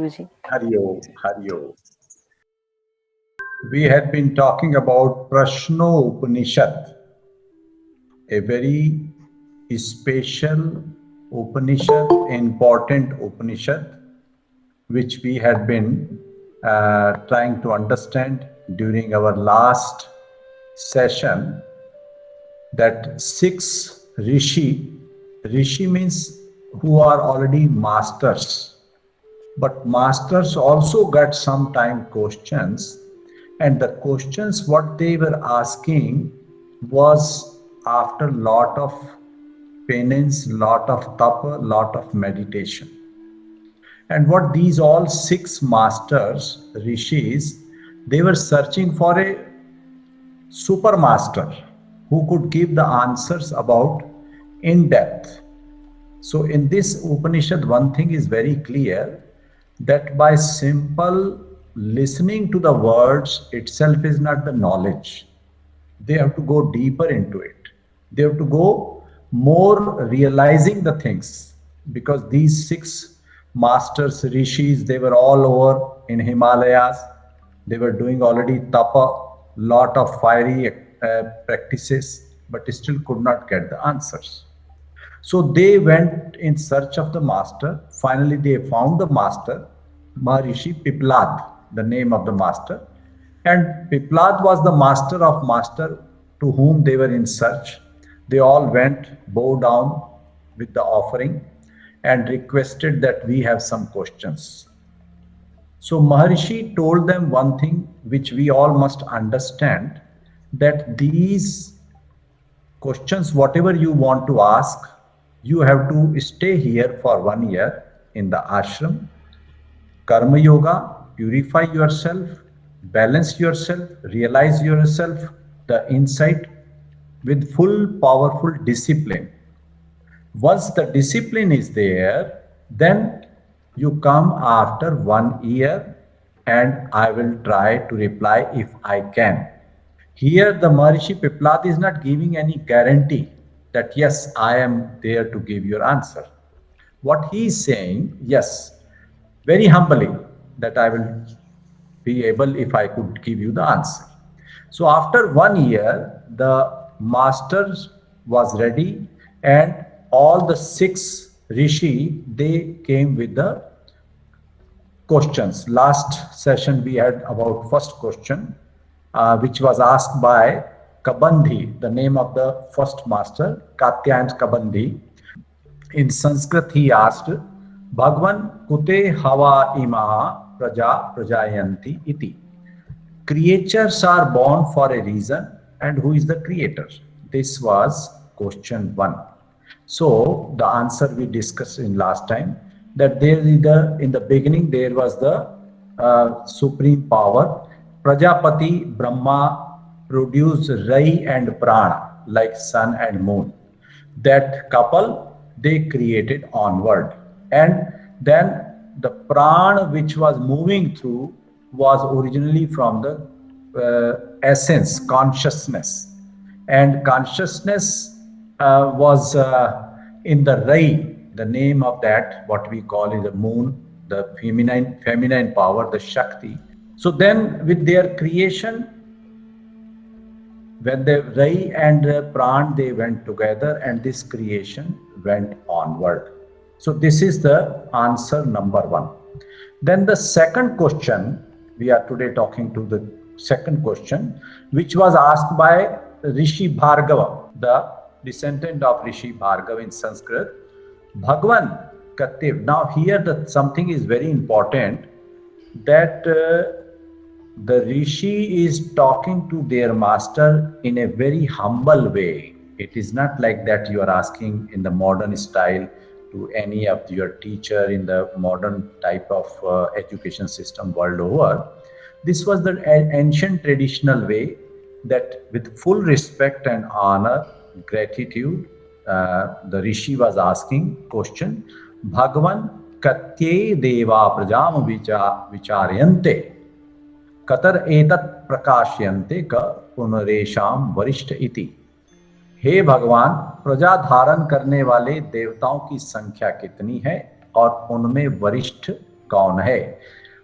Guruji. Hari Om, Hari Om. We had been talking about Prashno Upanishad, a very special Upanishad, important Upanishad, which we had been trying to understand during our last session. That six rishi means who are already masters, but masters also got sometime questions, and the questions what they were asking was after lot of penance, lot of tapa, lot of meditation. And what these all six masters, rishis, they were searching for a super master who could give the answers about in depth. So in this Upanishad, one thing is very clear, that by simple listening to the words itself is not the knowledge. They have to go deeper into it. They have to go more realizing the things, because these six masters, rishis, they were all over in Himalayas. They were doing already tapa, lot of fiery practices, but still could not get the answers. So they went in search of the master. Finally, they found the master, Maharishi Piplad, the name of the master. And Piplad was the master of master to whom they were in search. They all went, bow down with the offering, and requested that we have some questions. So Maharishi told them one thing which we all must understand, that these questions, whatever you want to ask, you have to stay here for 1 year in the ashram, karma yoga, purify yourself, balance yourself, realize yourself, the insight with full powerful discipline. Once the discipline is there, then you come after 1 year, and I will try to reply if I can. Here, the Maharishi Piplad is not giving any guarantee that yes, I am there to give your answer. What he is saying, yes, very humbly, that I will be able if I could give you the answer. So after 1 year, the master was ready, and all the six rishi, they came with the questions. Last session we had about first question, which was asked by Kabandhi, the name of the first master, Katyayana Kabandhi. In Sanskrit he asked, Bhagwan kute hava imaha praja prajayanti iti. Creatures are born for a reason, and who is the creator? This was question 1. So the answer we discussed in last time, that there is in the beginning there was the supreme power. Prajapati Brahma produced Rai and Prana, like sun and moon. That couple, they created onward. And then the prana which was moving through was originally from the essence, consciousness. And consciousness was in the Rai, the name of that, what we call is the moon, the feminine power, the Shakti. So then with their creation, when the Rai and Pran, they went together, and this creation went onward. So this is the answer number 1. Then the second question, we are today talking to the second question, which was asked by Rishi Bhargava, the descendant of Rishi Bhargava in Sanskrit. Bhagwan Kattiv. Now here something is very important, that the rishi is talking to their master in a very humble way. It is not like that you are asking in the modern style to any of your teacher in the modern type of education system world over. This was the ancient traditional way, that with full respect and honor, gratitude, the rishi was asking question, Bhagavan Katye Deva Prajam Vicharyante Katar Etat Prakashyante Ka Punaresham Varishta Iti. हे भगवान, प्रजा धारण करने वाले देवताओं की संख्या कितनी है और उनमें वरिष्ठ कौन है?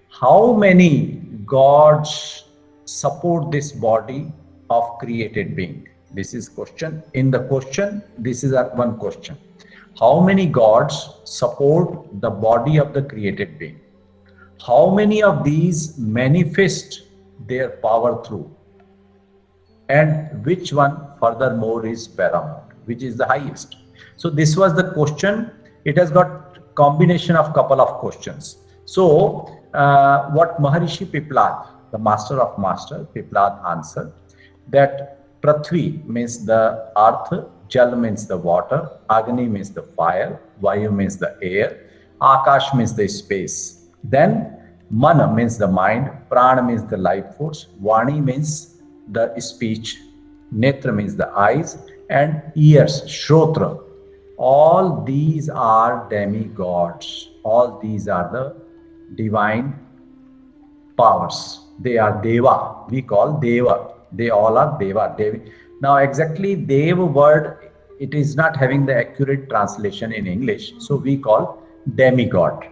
How many gods support this body of created being? This is question. In the question, this is one question. How many gods support the body of the created being? How many of these manifest their power through? And which one furthermore is paramount, which is the highest? So this was the question. It has got combination of couple of questions. So what Maharishi Piplad, the master of master, Piplad answered that Prithvi means the earth, Jal means the water, Agni means the fire, Vayu means the air, Akash means the space. Then Mana means the mind, Prana means the life force, Vani means the speech, Netra means the eyes, and ears, Shrotra. All these are demigods. All these are the divine powers. They are Deva. We call Deva. They all are Deva. Devi. Now, exactly Deva word, it is not having the accurate translation in English. So we call demigod.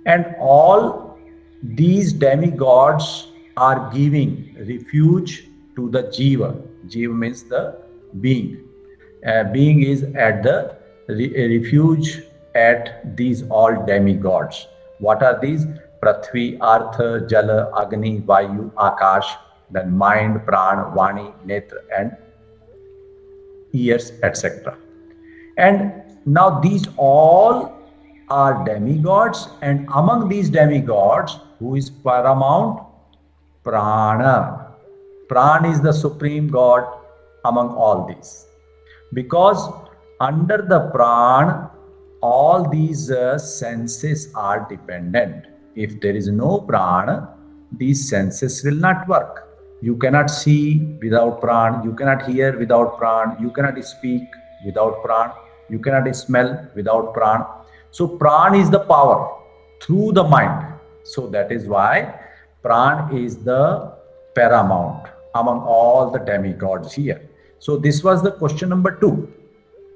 And all these demigods are giving refuge to the Jiva. Jiva means the being. Being is at the refuge at these all demigods. What are these? Prithvi, Artha, Jala, Agni, Vayu, Akash, then mind, Pran, Vani, Netra, and ears, etc. And now these all are demigods, and among these demigods, who is paramount? Prana. Pran is the supreme god among all these. Because under the Pran, all these senses are dependent. If there is no Pran, these senses will not work. You cannot see without Pran, you cannot hear without Pran, you cannot speak without Pran, you cannot smell without Pran. So Pran is the power through the mind. So that is why Pran is the paramount among all the demigods here. So this was the question number 2.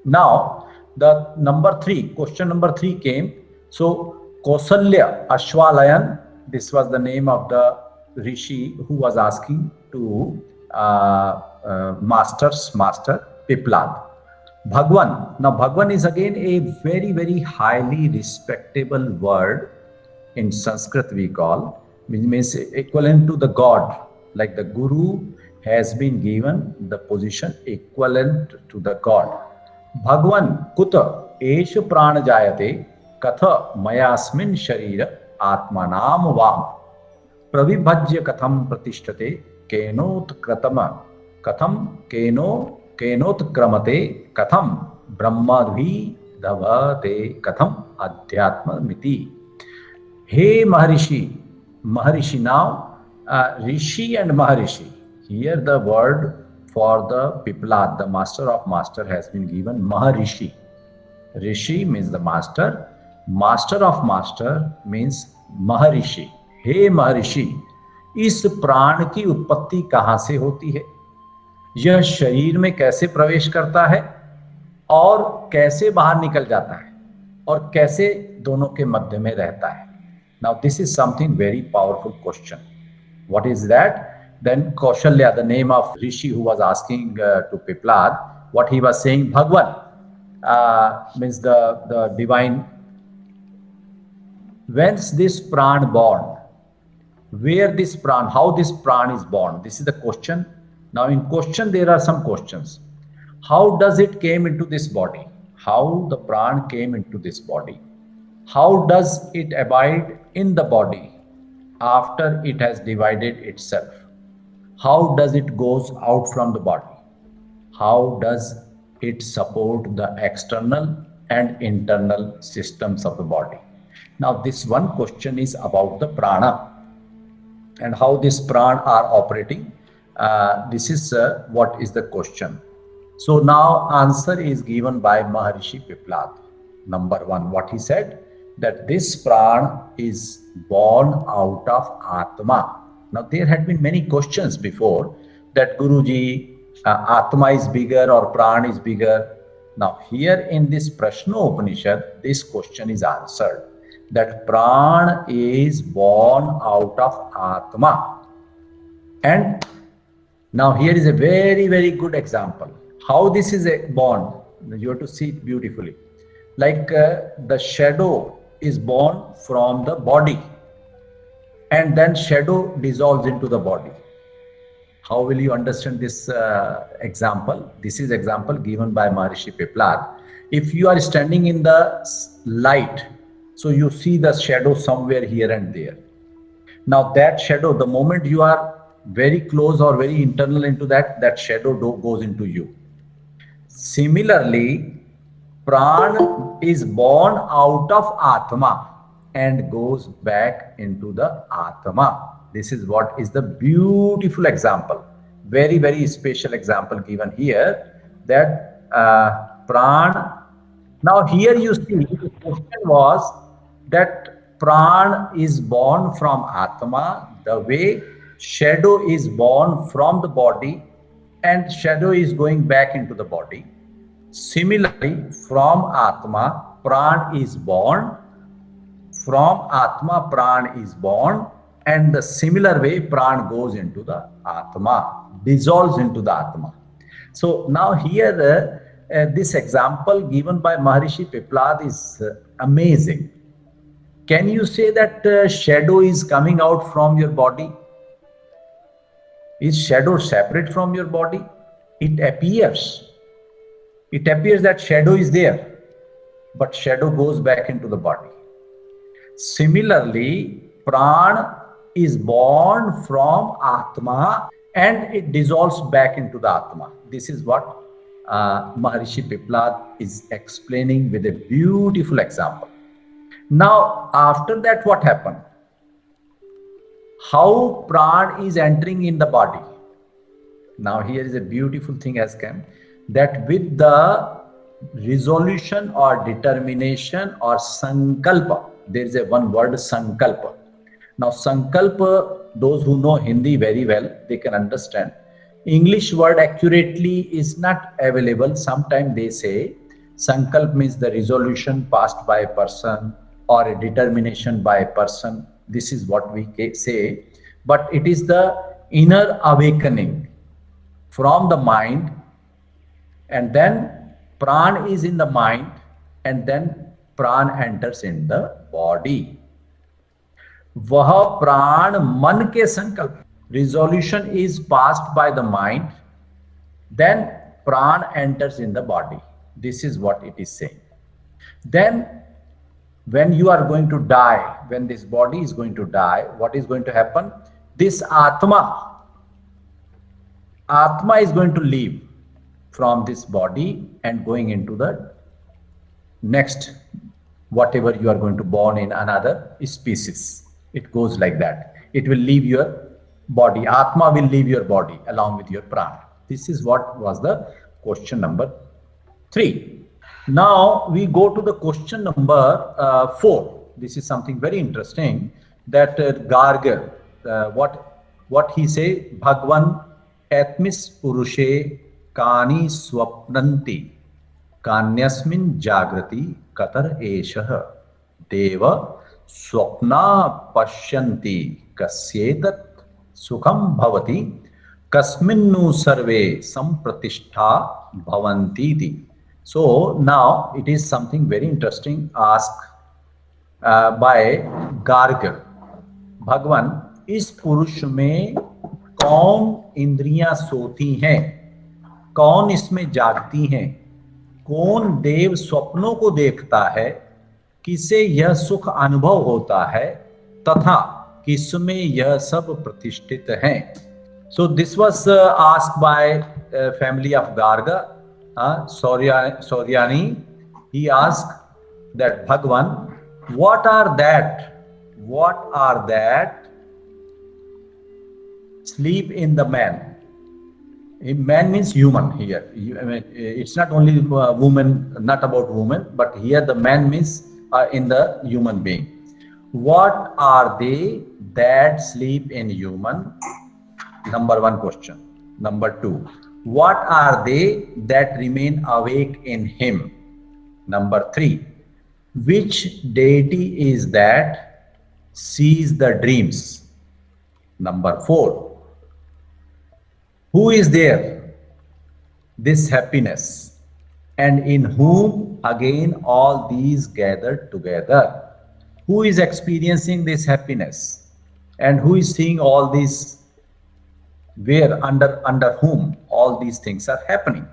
Now the number 3, question number 3 came. So Kausalya Ashwalayan, this was the name of the Rishi who was asking to master Piplad. Bhagwan. Now Bhagwan is again a very, very highly respectable word in Sanskrit we call, which means equivalent to the God. Like the Guru has been given the position equivalent to the God. Bhagwan kuta eshu prana jayate katha mayasmin sharira atmanam vam pravibhajya katham pratishtate kenot kratama katham kenot kramate katham brahmadhi davate katham adhyatma miti. Hey Maharishi now, Rishi and Maharishi. Here the word for the Piplad, the master of master, has been given Maharishi. Rishi means the master. Master of master means Maharishi. हे महर्षि, इस प्राण की उत्पत्ति कहाँ से होती है? यह शरीर में कैसे प्रवेश करता है और कैसे बाहर निकल जाता है और कैसे दोनों के मध्य में रहता है? Now this is something very powerful question. What is that? Then Kaushalya, the name of Rishi who was asking to Piplad, what he was saying, Bhagwan means the divine. Whence this pran born? Where this pran, how this pran is born? This is the question. Now in question there are some questions. How does it came into this body? How the pran came into this body? How does it abide in the body after it has divided itself? How does it goes out from the body? How does it support the external and internal systems of the body? Now this one question is about the prana and how these prana are operating. This is what is the question. So now answer is given by Maharishi Piplad. Number 1, what he said, that this pran is born out of Atma. Now there had been many questions before that Guruji, Atma is bigger or pran is bigger. Now here in this Prashno Upanishad, this question is answered. that Pran is born out of Atma. And now here is a very, very good example. How this is born, you have to see it beautifully. Like the shadow is born from the body, and then shadow dissolves into the body. How will you understand this example? This is example given by Maharishi Piplad. If you are standing in the light, so you see the shadow somewhere here and there. Now that shadow, the moment you are very close or very internal into that, that shadow goes into you. Similarly, Pran is born out of Atma and goes back into the Atma. This is what is the beautiful example, very, very special example given here, that Pran. Now here you see the question was that Pran is born from Atma, the way shadow is born from the body and shadow is going back into the body. Similarly, from Atma, Pran is born. From Atma, Pran is born. And the similar way, Pran goes into the Atma, dissolves into the Atma. So now here, this example given by Maharishi Piplad is amazing. Can you say that shadow is coming out from your body? Is shadow separate from your body? It appears. It appears that shadow is there, but shadow goes back into the body. Similarly, Pran is born from Atma and it dissolves back into the Atma. This is what Maharishi Piplad is explaining with a beautiful example. Now, after that, what happened? How Pran is entering in the body. Now, here is a beautiful thing has come, that with the resolution or determination or sankalpa, there is a one word sankalpa. Now, sankalpa, those who know Hindi very well, they can understand. English word accurately is not available. Sometimes they say sankalp means the resolution passed by a person or a determination by a person. This is what we say. But it is the inner awakening from the mind, and then Pran is in the mind, and then Pran enters in the body. Vah Pran man ke sankalp. Resolution is passed by the mind, then Pran enters in the body. This is what it is saying. Then when you are going to die, when this body is going to die, what is going to happen? This Atma is going to leave from this body and going into the next, whatever you are going to born in another species. It goes like that. It will leave your body. Atma will leave your body along with your Pran. This is what was the question number 3. Now we go to the question number 4. This is something very interesting, that Garg, what he say, Bhagwan Atmis Purushe Kani Swapnanti Kanyasmin Jagrati Katar Eshah Deva Swapna Pashyanti Kasyetat Sukham Bhavati Kasminnu Sarve Sampratishtha Bhavantiti. So now it is something very interesting asked by Garg. भगवान, इस पुरुष में कौन इंद्रियां सोती हैं, कौन इसमें जागती हैं, कौन देव स्वप्नों को देखता है, किसे यह सुख अनुभव होता है, तथा किसमें यह सब प्रतिष्ठित हैं. So this was asked by family of Garga, Sauryani. He asked that Bhagwan, what are that sleep in the man? Man means human here. It's not only woman, not about woman, but here the man means in the human being. What are they that sleep in human? Number 1 question. Number 2, what are they that remain awake in him? Number 3, Which deity is that sees the dreams? Number 4. Who is there? This happiness. And in whom again all these gathered together? Who is experiencing this happiness? And who is seeing all these, where, under whom all these things are happening?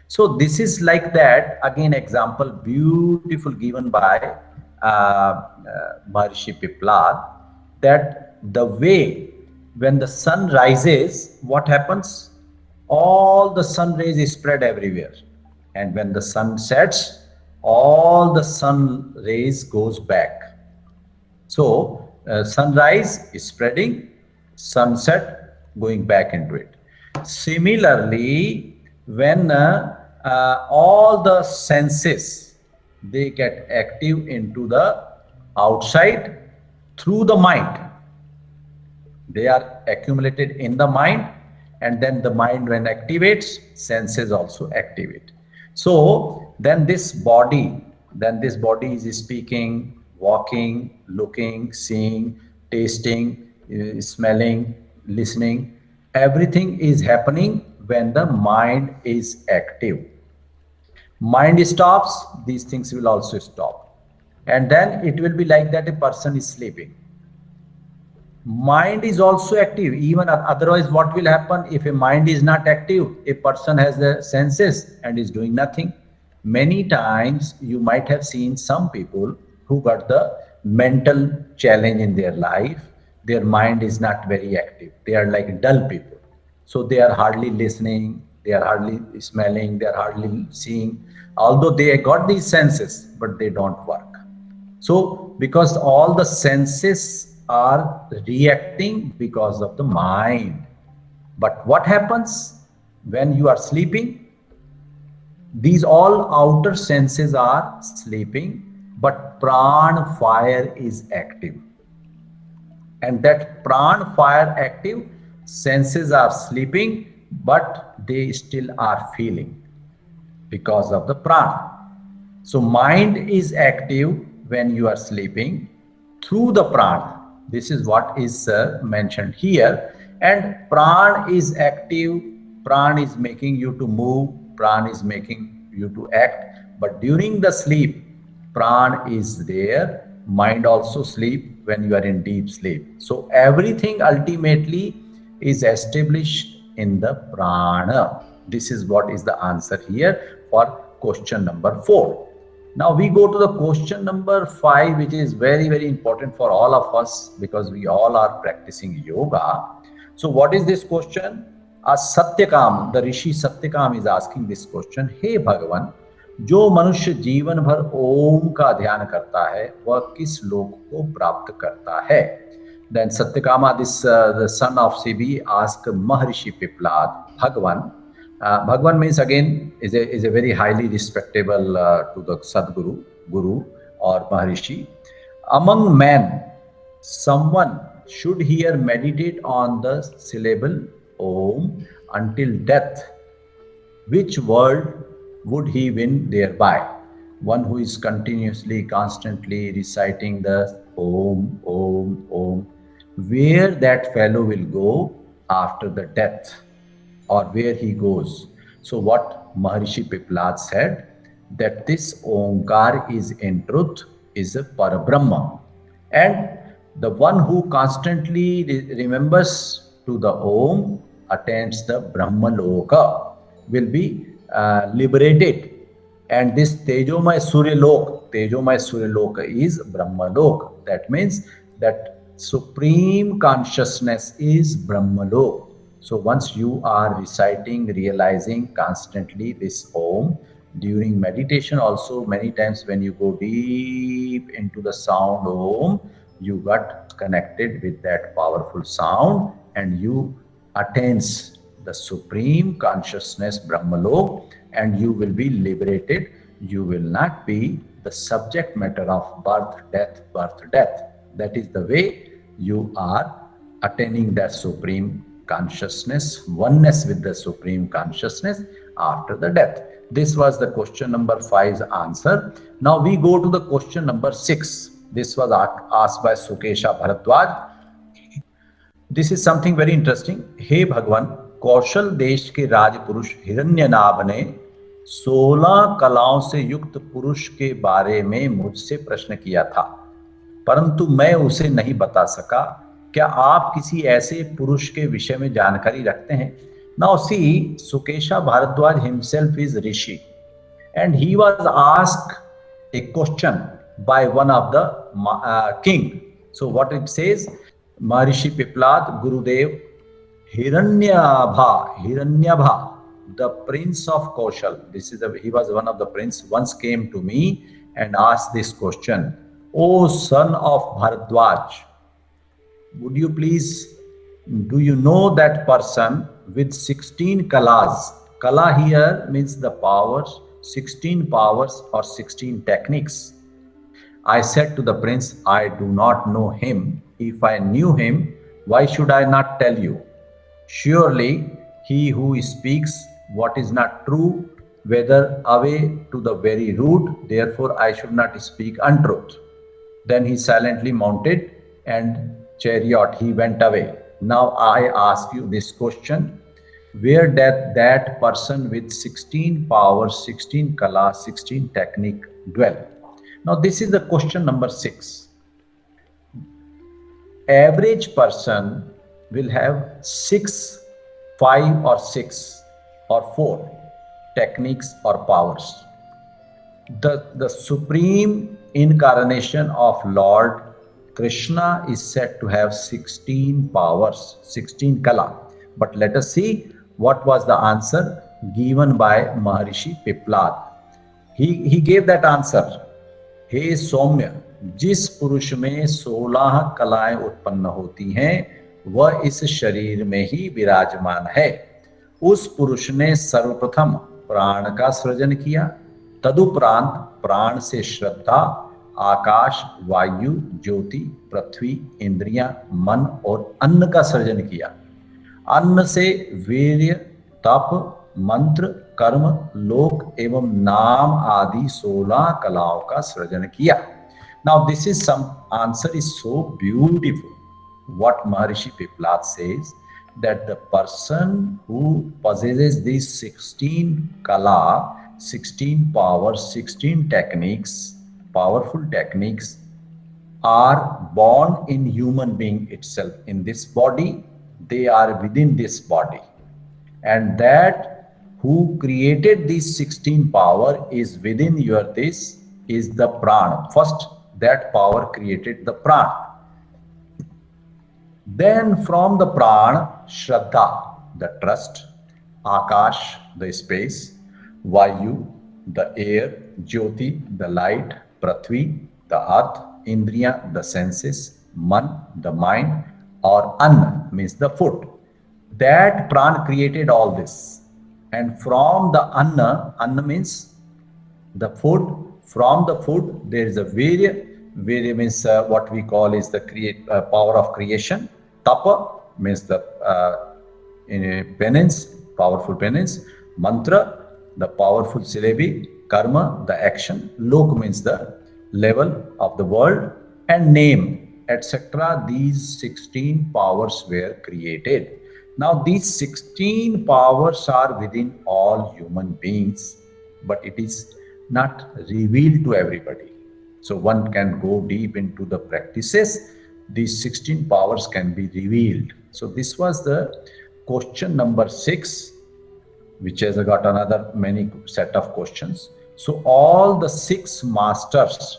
So this is like that. Again, example beautiful given by Maharishi Piplad, that the way when the sun rises, what happens? All the sun rays is spread everywhere, and when the sun sets, all the sun rays goes back. So sunrise is spreading, sunset going back into it. Similarly, when all the senses, they get active into the outside through the mind. They are accumulated in the mind, and then the mind when activates, senses also activate. So then this body is speaking, walking, looking, seeing, tasting, smelling, listening. Everything is happening when the mind is active. Mind stops, these things will also stop. And then it will be like that a person is sleeping. Mind is also active. Even otherwise, what will happen if a mind is not active? A person has the senses and is doing nothing. Many times you might have seen some people who got the mental challenge in their life. Their mind is not very active. They are like dull people. So they are hardly listening, they are hardly smelling, they are hardly seeing. Although they got these senses, but they don't work. So because all the senses are reacting because of the mind. But what happens when you are sleeping? These all outer senses are sleeping, but pran fire is active. And that pran fire active, senses are sleeping, but they still are feeling because of the pran. So mind is active when you are sleeping through the pran. This is what is mentioned here. And pran is active, pran is making you to move, pran is making you to act. But during the sleep, pran is there, mind also sleep when you are in deep sleep. So everything ultimately is established in the prana. This is what is the answer here for question number 4. Now we go to the question number 5, which is very, very important for all of us because we all are practicing yoga. So what is this question? Satyakam, the Rishi Satyakam is asking this question. Hey Bhagavan, जो मनुष्य जीवन भर ओम का ध्यान करता है वह किस लोक को प्राप्त करता है? Then Satyakama, the son of Sibi, asked Maharishi Piplad, Bhagavan. Bhagavan means again is a very highly respectable to the Sadguru, Guru or Maharishi. Among men, someone should here meditate on the syllable Om until death. Which world would he win thereby? One who is continuously, constantly reciting the Om, Om, Om. Where that fellow will go after the death, or where he goes. So what Maharishi Piplad said, that this Omkar is in truth is a Parabrahma. And the one who constantly remembers to the Om attains the Brahma Loka, will be liberated. And this Tejomay Surya Loka is Brahma Loka. That means that supreme consciousness is Brahma Loka. So once you are reciting, realizing constantly this Om, during meditation also many times when you go deep into the sound Om, you got connected with that powerful sound and you attains the supreme consciousness Brahmalok, and you will be liberated. You will not be the subject matter of birth, death, birth, death. That is the way you are attaining that supreme consciousness, oneness with the supreme consciousness after the death. This was the question number 5's answer. Now we go to the question number 6. This was asked by Sukesha Bharadwaj. This is something very interesting. हे भगवान, कौशल देश के राजपुरुष हिरण्यनाभ ने 16 कलाओं से युक्त पुरुष के बारे में मुझसे प्रश्न किया था, परंतु मैं उसे नहीं बता सका. क्या आप किसी ऐसे पुरुष के विषय में जानकारी रखते हैं? Now see, Sukesha Bharadwaj himself is rishi and he was asked a question by one of the king. So what it says, Maharishi Piplad, Gurudev, Hiranyabha, the prince of Kaushal, he was one of the prince, once came to me and asked this question: O son of Bharadwaj, would you please, do you know that person with 16 kalas? Kala here means the powers, 16 powers or 16 techniques. I said to the prince, I do not know him. If I knew him, why should I not tell you? Surely he who speaks what is not true, whether away to the very root, therefore I should not speak untruth. Then he silently mounted and chariot, he went away. Now I ask you this question: where that person with 16 powers, 16 kala, 16 technique dwell? Now this is the question number 6. Average person will have 6, 5 or 6 or 4 techniques or powers. The supreme incarnation of Lord Krishna is said to have 16 powers, 16 kala. But let us see what was the answer given by Maharishi Piplad. He gave that answer: हे सौम्य, जिस पुरुष में 16 कलाएं उत्पन्न होती हैं वह इस शरीर में ही विराजमान है. उस पुरुष ने सर्वप्रथम प्राण का सृजन किया, तदुपरांत प्राण से श्रद्धा, आकाश, वायु, ज्योति, पृथ्वी, इंद्रियां, मन और अन्न का सृजन किया. अन्न से वीर्य, तप, मंत्र, कर्म, लोक एवं नाम आदि 16 कलाओं का सृजन किया. Now this is some answer is so beautiful. What Maharishi Piplad says, that the person who possesses these 16 kala, 16 powers, 16 techniques, powerful techniques, are born in human being itself. In this body, they are within this body, and that who created these 16 power is within your this is the prana. First, that power created the prana. Then from the prana, Shraddha, the trust, Akash, the space, Vayu, the air, Jyoti, the light, Prithvi, the earth, Indriya, the senses, Man, the mind, or Anna means the food. That prana created all this. And from the Anna means the food. From the food, there is a Virya. Virya means what we call is the power of creation. Tapa means the penance, powerful penance. Mantra, the powerful syllabi. Karma, the action. Lok means the level of the world. And name, etc. These 16 powers were created. Now these 16 powers are within all human beings, but it is not revealed to everybody. So one can go deep into the practices. These 16 powers can be revealed. So this was the question number 6, which has got another many set of questions. So all the 6 masters,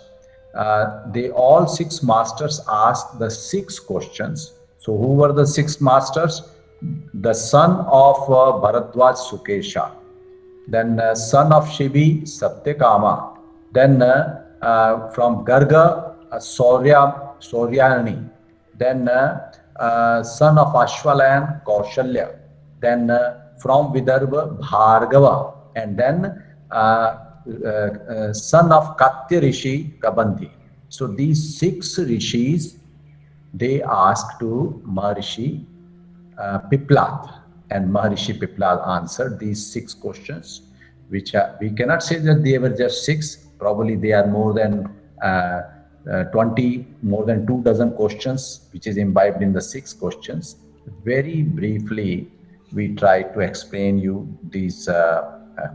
all 6 masters asked the 6 questions. So who were the 6 masters? The son of Bharadwaj, Sukesha, then son of Shibi, Satyakama, then from Garga, Sauryani, then son of Ashwalayan, Kaushalya, then from Vidarbha, Bhargava, and then son of Katya Rishi, Kabandhi. So these 6 rishis, they asked to Maharishi Piplad, and Maharishi Piplad answered these 6 questions. which we cannot say that they were just 6. Probably they are more than 20, more than 2 dozen questions, which is imbibed in the 6 questions. Very briefly, we try to explain you these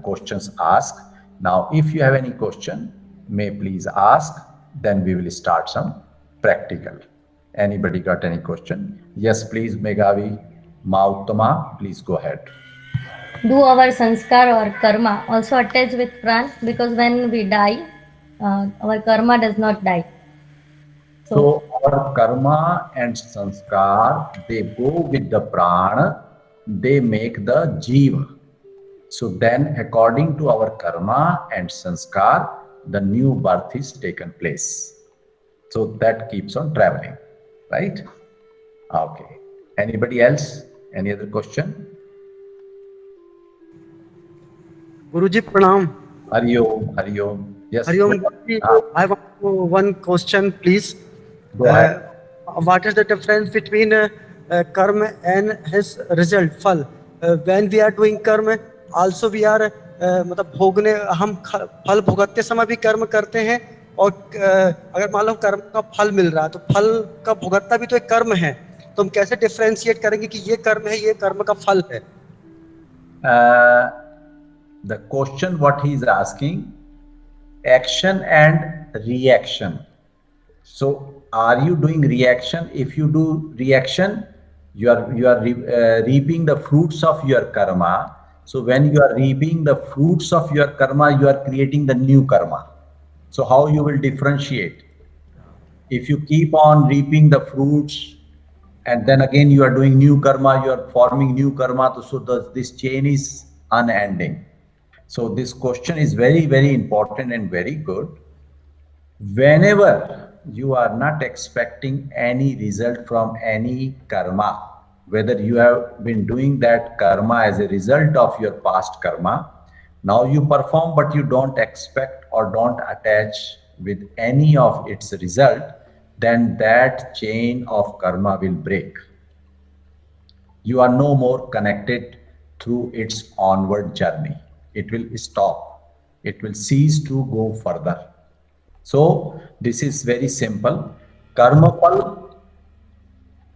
questions asked. Now, if you have any question, may please ask, then we will start some practical. Anybody got any question? Yes, please, Meghavi Mauttama, please go ahead. Do our sanskar or karma also attach with pran? Because when we die, our karma does not die. So our karma and sanskar, they go with the prana, they make the jiva. So then according to our karma and sanskar, the new birth is taken place. So that keeps on traveling, right? Okay. Anybody else? Any other question? Guruji Pranam. Hari Om, Hari Om. Yes. Hari Om, Guruji, I want one question, please. Go ahead. What is the difference between karma and his result, phal? When we are doing karma, also we are मतलब भोगने हम फल भोगते समय भी कर्म करते हैं और अगर मान लो कर्म का फल मिल रहा है तो फल का भोगता भी तो एक कर्म है, तो हम कैसे डिफरेंशिएट करेंगे कि ये कर्म है, ये कर्म का फल है? The question what he is asking, action and reaction. So are you doing reaction? If you do reaction, you are reaping the fruits of your karma. So when you are reaping the fruits of your karma, you are creating the new karma. So how you will differentiate? If you keep on reaping the fruits and then again you are doing new karma, you are forming new karma, so this chain is unending. So this question is very, very important and very good. Whenever you are not expecting any result from any karma, whether you have been doing that karma as a result of your past karma, now you perform but you don't expect or don't attach with any of its result, then that chain of karma will break. You are no more connected through its onward journey. It will stop. It will cease to go further. So this is very simple. Karma phal,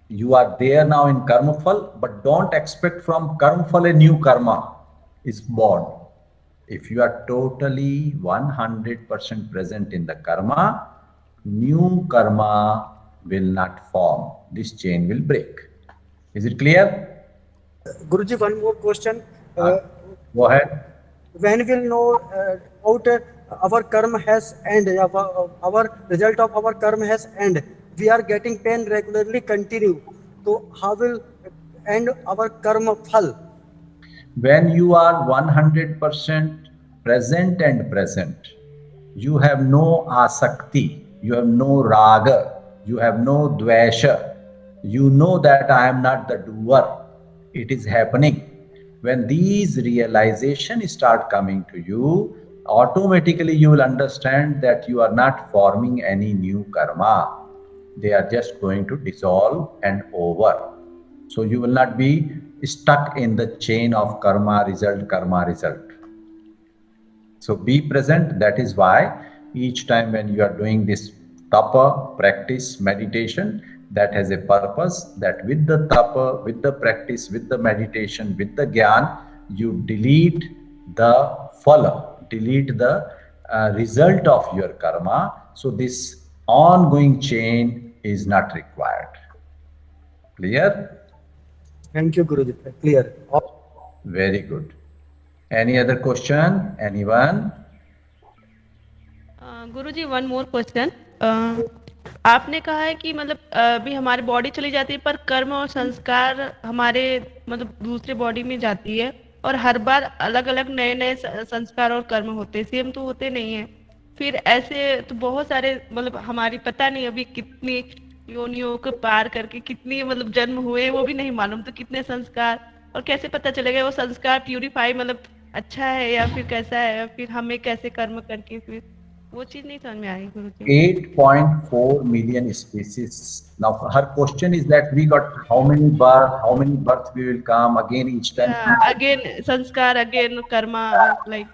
you are there now in karma phal, but don't expect from karma phal a new karma is born. If you are totally 100% present in the karma, new karma will not form. This chain will break. Is it clear? Guruji, one more question. Go ahead. When we'll know about our karma has end, our result of our karma has end, we are getting pain regularly continue. So how will end our karma phal? When you are 100% present and present, you have no asakti, you have no raga, you have no dvesha. You know that I am not the doer. It is happening. When these realizations start coming to you, automatically you will understand that you are not forming any new karma. They are just going to dissolve and over. So you will not be stuck in the chain of karma result, karma result. So be present. That is why each time when you are doing this tapa practice meditation, that has a purpose, that with the tapa, with the practice, with the meditation, with the gyan, you delete the phala, delete the result of your karma. So this ongoing chain is not required. Clear? Thank you, Guruji. Clear. Very good. Any other question? Anyone? Guruji one more question. आपने कहा है कि मतलब अभी हमारी body चली जाती है पर कर्म और संस्कार हमारे मतलब दूसरे बॉडी में जाती है और हर बार अलग अलग नए नए संस्कार और कर्म होते हैं, सेम तो होते नहीं है. फिर ऐसे तो बहुत सारे मतलब हमारी पता नहीं अभी कितनी योनियों को पार करके कितनी मतलब जन्म हुए वो भी नहीं मालूम, तो कितने संस्कार और कैसे पता चलेगा वो संस्कार प्यूरिफाई मतलब अच्छा है या फिर कैसा है, या फिर हमें कैसे कर्म करके फिर वो चीज नहीं समझ में आई गुरुजी. 8.4 million species. Now her question is that we got how many birth we will come again each time. Again sanskar, again karma, like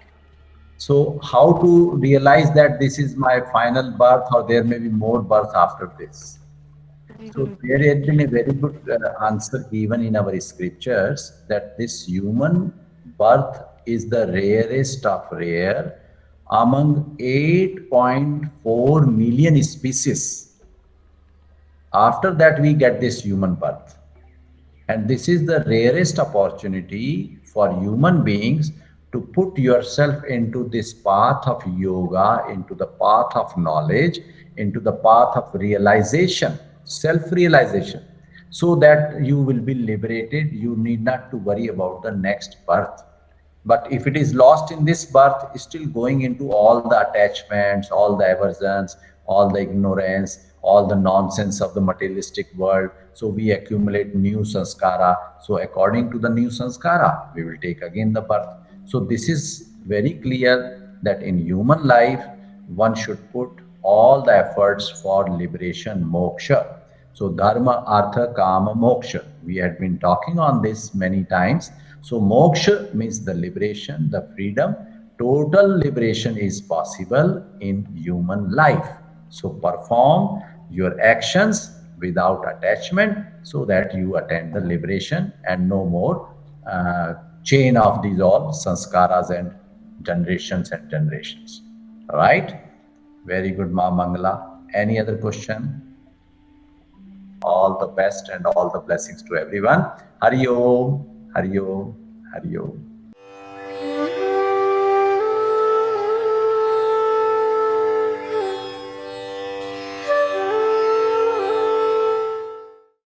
So how to realize that this is my final birth or there may be more birth after this? So there has been a very good answer given in our scriptures that this human birth is the rarest of rare among 8.4 million species. After that, we get this human birth. And this is the rarest opportunity for human beings to put yourself into this path of yoga, into the path of knowledge, into the path of realization, self-realization, so that you will be liberated. You need not to worry about the next birth. But if it is lost in this birth, still going into all the attachments, all the aversions, all the ignorance, all the nonsense of the materialistic world, so we accumulate new sanskara. So according to the new sanskara, we will take again the birth. So this is very clear that in human life, one should put all the efforts for liberation, moksha. So dharma, artha, kama, moksha. We had been talking on this many times. So moksha means the liberation, the freedom. Total liberation is possible in human life. So perform your actions without attachment so that you attain the liberation and no more chain of these all sanskaras and generations and generations. All right? Very good, Ma Mangala. Any other question? All the best and all the blessings to everyone. Hari Om, Hari Om, Hari Om.